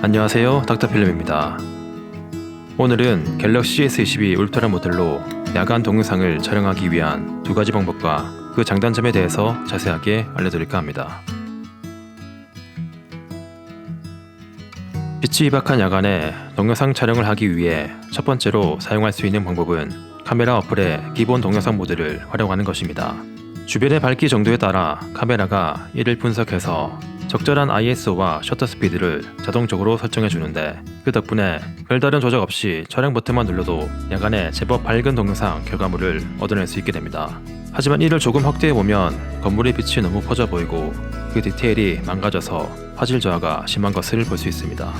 안녕하세요, 닥터필름입니다. 오늘은 갤럭시 S22 울트라 모델로 야간 동영상을 촬영하기 위한 두 가지 방법과 그 장단점에 대해서 자세하게 알려드릴까 합니다. 빛이 희박한 야간에 동영상 촬영을 하기 위해 첫 번째로 사용할 수 있는 방법은 카메라 어플의 기본 동영상 모드를 활용하는 것입니다. 주변의 밝기 정도에 따라 카메라가 이를 분석해서 적절한 ISO와 셔터 스피드를 자동적으로 설정해 주는데, 그 덕분에 별다른 조작 없이 촬영 버튼만 눌러도 야간에 제법 밝은 동영상 결과물을 얻어낼 수 있게 됩니다. 하지만 이를 조금 확대해 보면 건물의 빛이 너무 퍼져 보이고 그 디테일이 망가져서 화질 저하가 심한 것을 볼 수 있습니다.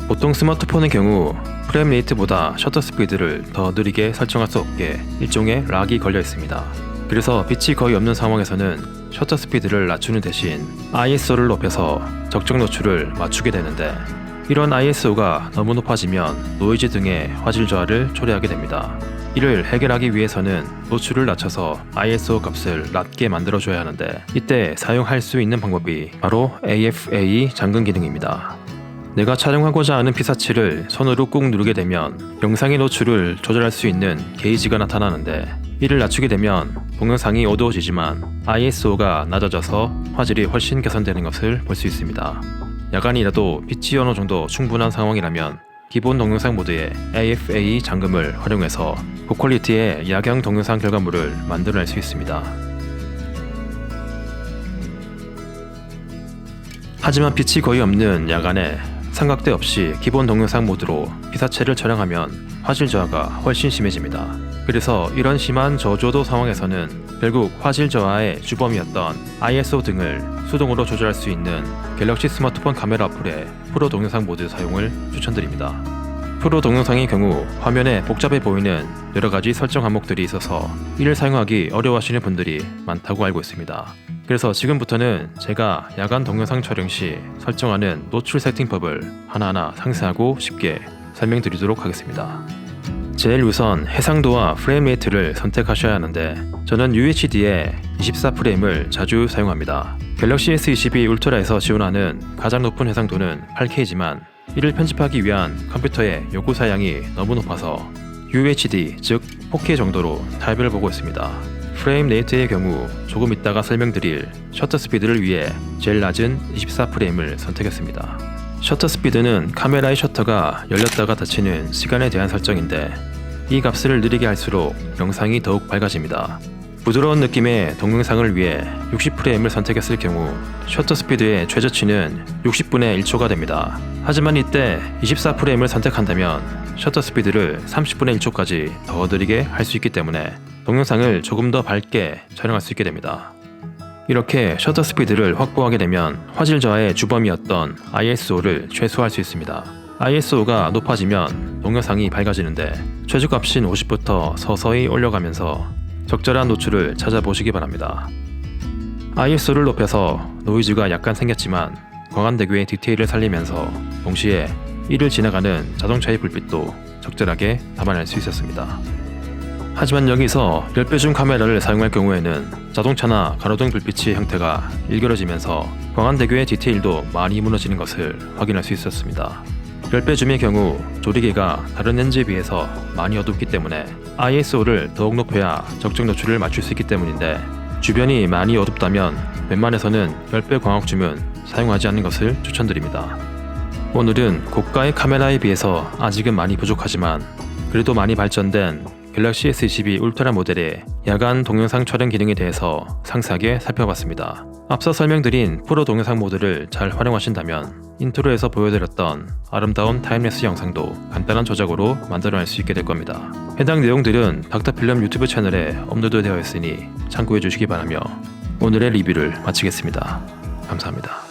보통 스마트폰의 경우 프레임 레이트보다 셔터 스피드를 더 느리게 설정할 수 없게 일종의 락이 걸려 있습니다. 그래서 빛이 거의 없는 상황에서는 셔터 스피드를 낮추는 대신 ISO를 높여서 적정 노출을 맞추게 되는데, 이런 ISO가 너무 높아지면 노이즈 등의 화질 저하를 초래하게 됩니다. 이를 해결하기 위해서는 노출을 낮춰서 ISO 값을 낮게 만들어줘야 하는데, 이때 사용할 수 있는 방법이 바로 AFA 잠금 기능입니다. 내가 촬영하고자 하는 피사체를 손으로 꾹 누르게 되면 영상의 노출을 조절할 수 있는 게이지가 나타나는데, 이를 낮추게 되면 동영상이 어두워지지만 ISO가 낮아져서 화질이 훨씬 개선되는 것을 볼 수 있습니다. 야간이라도 빛이 어느 정도 충분한 상황이라면 기본 동영상 모드의 AFA 잠금을 활용해서 고퀄리티의 야경 동영상 결과물을 만들어낼 수 있습니다. 하지만 빛이 거의 없는 야간에 삼각대 없이 기본 동영상 모드로 피사체를 촬영하면 화질 저하가 훨씬 심해집니다. 그래서 이런 심한 저조도 상황에서는 결국 화질 저하의 주범이었던 ISO 등을 수동으로 조절할 수 있는 갤럭시 스마트폰 카메라 어플의 프로 동영상 모드 사용을 추천드립니다. 프로 동영상의 경우 화면에 복잡해 보이는 여러가지 설정 항목들이 있어서 이를 사용하기 어려워하시는 분들이 많다고 알고 있습니다. 그래서 지금부터는 제가 야간 동영상 촬영 시 설정하는 노출 세팅법을 하나하나 상세하고 쉽게 설명드리도록 하겠습니다. 제일 우선 해상도와 프레임 레이트를 선택하셔야 하는데, 저는 UHD의 24프레임을 자주 사용합니다. 갤럭시 S22 울트라에서 지원하는 가장 높은 해상도는 8K지만 이를 편집하기 위한 컴퓨터의 요구 사양이 너무 높아서 UHD, 즉 4K 정도로 타입을 보고 있습니다. 프레임 레이트의 경우 조금 이따가 설명드릴 셔터 스피드를 위해 제일 낮은 24프레임을 선택했습니다. 셔터 스피드는 카메라의 셔터가 열렸다가 닫히는 시간에 대한 설정인데, 이 값을 느리게 할수록 영상이 더욱 밝아집니다. 부드러운 느낌의 동영상을 위해 60프레임을 선택했을 경우 셔터 스피드의 최저치는 60분의 1초가 됩니다. 하지만 이때 24프레임을 선택한다면 셔터 스피드를 30분의 1초까지 더 느리게 할 수 있기 때문에 동영상을 조금 더 밝게 촬영할 수 있게 됩니다. 이렇게 셔터 스피드를 확보하게 되면 화질 저하의 주범이었던 ISO를 최소화할 수 있습니다. ISO가 높아지면 동영상이 밝아지는데, 최저값인 50부터 서서히 올려가면서 적절한 노출을 찾아보시기 바랍니다. ISO를 높여서 노이즈가 약간 생겼지만 광안대교의 디테일을 살리면서 동시에 이를 지나가는 자동차의 불빛도 적절하게 담아낼 수 있었습니다. 하지만 여기서 10배 줌 카메라를 사용할 경우에는 자동차나 가로등 불빛의 형태가 일그러지면서 광안대교의 디테일도 많이 무너지는 것을 확인할 수 있었습니다. 10배 줌의 경우 조리개가 다른 렌즈에 비해서 많이 어둡기 때문에 ISO를 더욱 높여야 적정 노출을 맞출 수 있기 때문인데, 주변이 많이 어둡다면 웬만해서는 10배 광학 줌은 사용하지 않는 것을 추천드립니다. 오늘은 고가의 카메라에 비해서 아직은 많이 부족하지만 그래도 많이 발전된 갤럭시 S22 울트라 모델의 야간 동영상 촬영 기능에 대해서 상세하게 살펴봤습니다. 앞서 설명드린 프로 동영상 모드를 잘 활용하신다면 인트로에서 보여드렸던 아름다운 타임랩스 영상도 간단한 조작으로 만들어낼 수 있게 될 겁니다. 해당 내용들은 닥터필름 유튜브 채널에 업로드 되어 있으니 참고해 주시기 바라며 오늘의 리뷰를 마치겠습니다. 감사합니다.